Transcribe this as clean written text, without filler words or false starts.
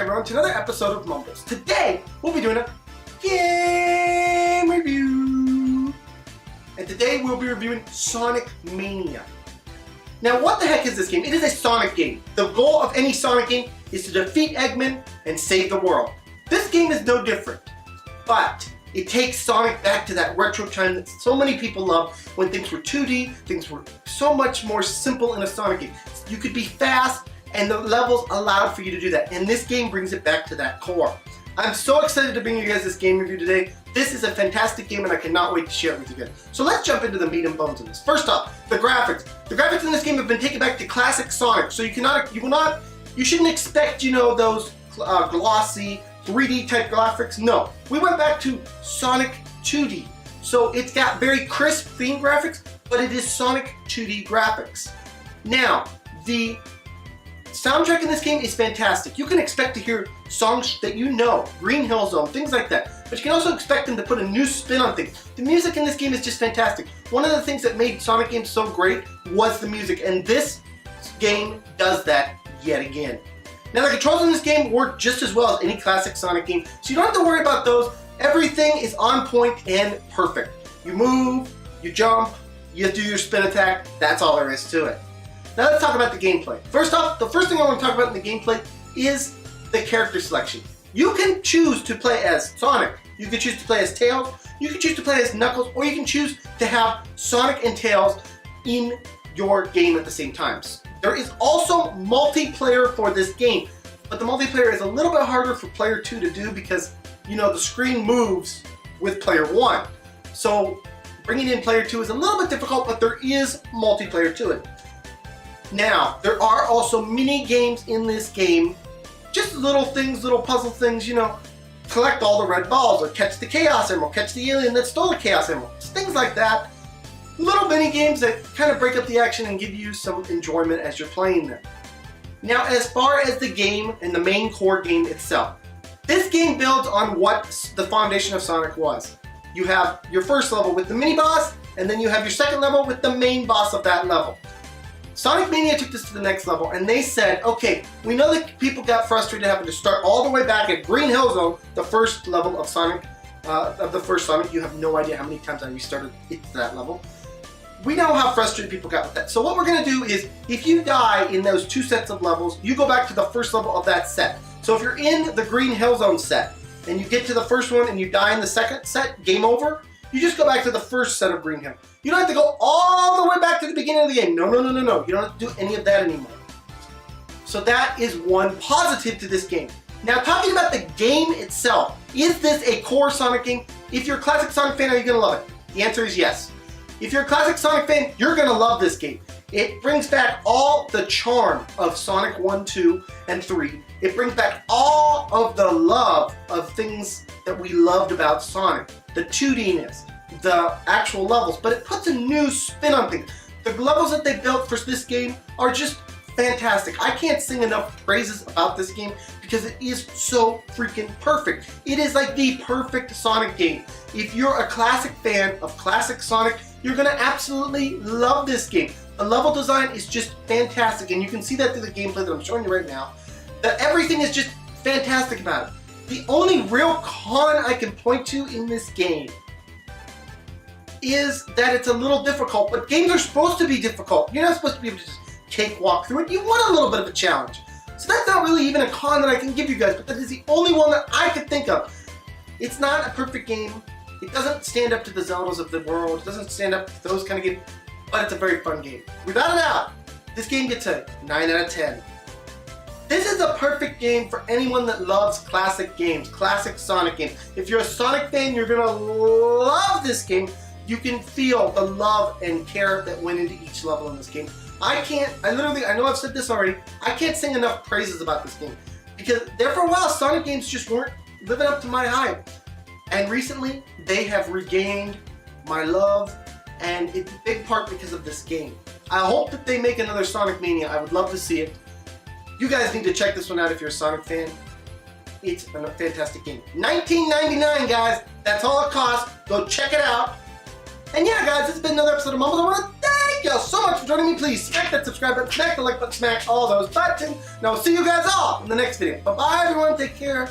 everyone to another episode of Mumbles. Today, we'll be doing a game review. And today we'll be reviewing Sonic Mania. Now what the heck is this game? It is a Sonic game. The goal of any Sonic game is to defeat Eggman and save the world. This game is no different, but it takes Sonic back to that retro time that so many people loved when things were 2D, things were so much more simple in a Sonic game. You could be fast, and the levels allowed for you to do that. And this game brings it back to that core. I'm so excited to bring you guys this game review today. This is a fantastic game and I cannot wait to share it with you guys. So let's jump into the meat and bones of this. First off, the graphics. The graphics in this game have been taken back to classic Sonic. So you shouldn't expect, those glossy 3D type graphics. No, we went back to Sonic 2D. So it's got very crisp theme graphics, but it is Sonic 2D graphics. Now, the soundtrack in this game is fantastic. You can expect to hear songs that you know, Green Hill Zone, things like that. But you can also expect them to put a new spin on things. The music in this game is just fantastic. One of the things that made Sonic games so great was the music, and this game does that yet again. Now the controls in this game work just as well as any classic Sonic game, so you don't have to worry about those. Everything is on point and perfect. You move, you jump, you do your spin attack, that's all there is to it. Now let's talk about the gameplay. First off, the first thing I want to talk about in the gameplay is the character selection. You can choose to play as Sonic, you can choose to play as Tails, you can choose to play as Knuckles, or you can choose to have Sonic and Tails in your game at the same times. There is also multiplayer for this game, but the multiplayer is a little bit harder for player 2 to do because, the screen moves with player 1. So bringing in player 2 is a little bit difficult, but there is multiplayer to it. Now, there are also mini games in this game, just little things, little puzzle things, collect all the red balls, or catch the Chaos Emerald, catch the alien that stole the Chaos Emerald, things like that. Little mini games that kind of break up the action and give you some enjoyment as you're playing them. Now, as far as the game and the main core game itself, this game builds on what the foundation of Sonic was. You have your first level with the mini boss, and then you have your second level with the main boss of that level. Sonic Mania took this to the next level, and they said, okay, we know that people got frustrated having to start all the way back at Green Hill Zone, the first level of Sonic, of the first Sonic. You have no idea how many times I restarted it to that level. We know how frustrated people got with that. So what we're going to do is, if you die in those two sets of levels, you go back to the first level of that set. So if you're in the Green Hill Zone set, and you get to the first one and you die in the second set, game over, you just go back to the first set of Green Hill. You don't have to go all the way back to the beginning of the game. No. You don't have to do any of that anymore. So that is one positive to this game. Now, talking about the game itself, is this a core Sonic game? If you're a classic Sonic fan, are you going to love it? The answer is yes. If you're a classic Sonic fan, you're going to love this game. It brings back all the charm of Sonic 1, 2, and 3. It brings back all of the love of things that we loved about Sonic. The 2D-ness, the actual levels, but it puts a new spin on things. The levels that they built for this game are just fantastic. I can't sing enough praises about this game because it is so freaking perfect. It is like the perfect Sonic game. If you're a classic fan of classic Sonic, you're gonna absolutely love this game. The level design is just fantastic, and you can see that through the gameplay that I'm showing you right now. That everything is just fantastic about it. The only real con I can point to in this game is that it's a little difficult, but games are supposed to be difficult. You're not supposed to be able to just cakewalk through it. You want a little bit of a challenge. So that's not really even a con that I can give you guys, but that is the only one that I could think of. It's not a perfect game. It doesn't stand up to the Zeldas of the world. It doesn't stand up to those kind of games, but it's a very fun game. Without a doubt, this game gets a 9 out of 10. This is a perfect game for anyone that loves classic games, classic Sonic games. If you're a Sonic fan, you're gonna love this game. You can feel the love and care that went into each level in this game. I know I've said this already, I can't sing enough praises about this game. Because there for a while, Sonic games just weren't living up to my hype. And recently, they have regained my love, and it's a big part because of this game. I hope that they make another Sonic Mania. I would love to see it. You guys need to check this one out if you're a Sonic fan. It's a fantastic game. $19.99, guys. That's all it costs. Go check it out. And yeah, guys, this has been another episode of Mumbles. I want to thank you all so much for joining me. Please smack that subscribe button, smack the like button, smack all those buttons. And I will see you guys all in the next video. Bye-bye, everyone. Take care.